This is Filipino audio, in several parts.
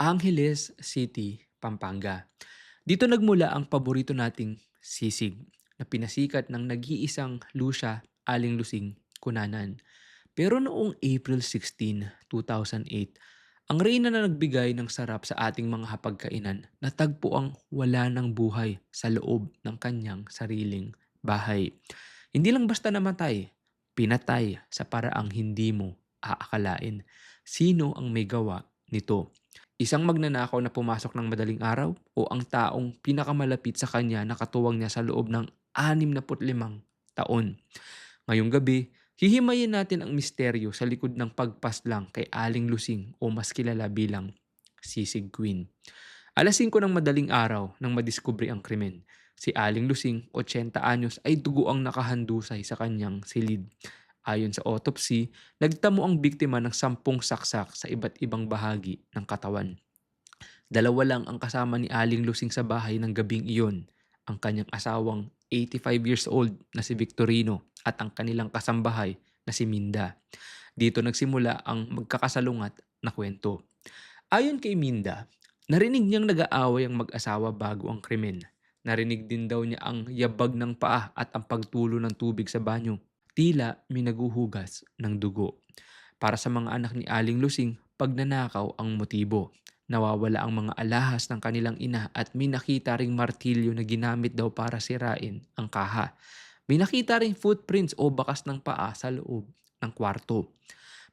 Angeles City, Pampanga. Dito nagmula ang paborito nating sisig na pinasikat ng nag-iisang Lucia Aling Lusing Kunanan. Pero noong April 16, 2008, ang reyna na nagbigay ng sarap sa ating mga hapagkainan natagpo ang wala ng buhay sa loob ng kanyang sariling bahay. Hindi lang basta namatay, pinatay sa paraang hindi mo aakalain. Sino ang may gawa nito? Isang magnanakaw na pumasok ng madaling araw o ang taong pinakamalapit sa kanya na katuwang niya sa loob ng 65 taon. Ngayong gabi, hihimayin natin ang misteryo sa likod ng pagpaslang kay Aling Lusing o mas kilala bilang Sisig Queen. Alas 5 ng madaling araw nang madiskubre ang krimen. Si Aling Lusing, 80 anyos, ay dugo ang nakahandusay sa kanyang silid. Ayon sa autopsy, nagtamo ang biktima ng 10 saksak sa iba't ibang bahagi ng katawan. Dalawa lang ang kasama ni Aling Lusing sa bahay ng gabing iyon, ang kanyang asawang 85 years old na si Victorino at ang kanilang kasambahay na si Minda. Dito nagsimula ang magkakasalungat na kwento. Ayon kay Minda, narinig niyang nag-aaway ang mag-asawa bago ang krimen. Narinig din daw niya ang yabag ng paa at ang pagtulo ng tubig sa banyo. Tila may naguhugas ng dugo. Para sa mga anak ni Aling Lusing, pagnanakaw ang motibo. Nawawala ang mga alahas ng kanilang ina at may nakita ring martilyo na ginamit daw para sirain ang kaha. May nakita ring footprints o bakas ng paa sa loob ng kwarto.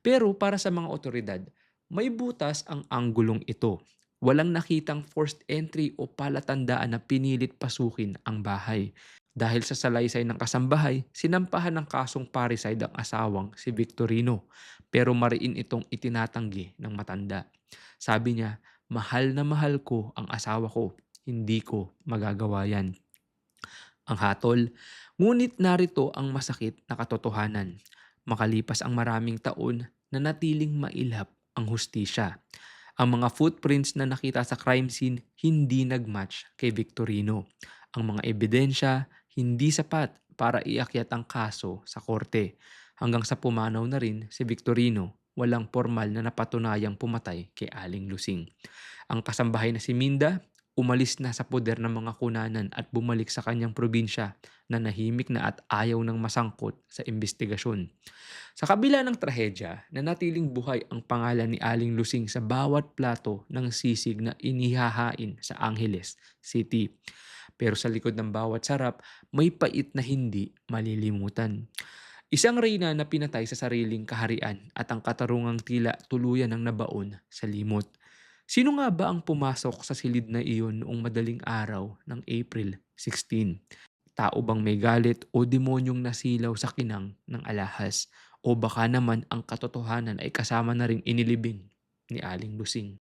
Pero para sa mga otoridad, may butas ang anggulong ito. Walang nakitang forced entry o palatandaan na pinilit pasukin ang bahay. Dahil sa salaysay ng kasambahay, sinampahan ng kasong parricide ang asawang si Victorino. Pero mariin itong itinatanggi ng matanda. Sabi niya, mahal na mahal ko ang asawa ko. Hindi ko magagawa yan. Ang hatol, ngunit narito ang masakit na katotohanan. Makalipas ang maraming taon, nanatiling mailap ang hustisya. Ang mga footprints na nakita sa crime scene hindi nagmatch kay Victorino. Ang mga ebidensya hindi sapat para iakyat ang kaso sa korte. Hanggang sa pumanaw na rin si Victorino, walang formal na napatunayang pumatay kay Aling Lusing. Ang kasambahay na si Minda, umalis na sa poder ng mga kunanan at bumalik sa kanyang probinsya na nahimik na at ayaw ng masangkot sa investigasyon. Sa kabila ng trahedya, nanatiling buhay ang pangalan ni Aling Lusing sa bawat plato ng sisig na inihahain sa Angeles City. Pero sa likod ng bawat sarap, may pait na hindi malilimutan. Isang reyna na pinatay sa sariling kaharian at ang katarungang tila tuluyan ng nabaon sa limot. Sino nga ba ang pumasok sa silid na iyon noong madaling araw ng April 16? Tao bang may galit o demonyong nasilaw sa kinang ng alahas? O baka naman ang katotohanan ay kasama na ring inilibing ni Aling Lusing?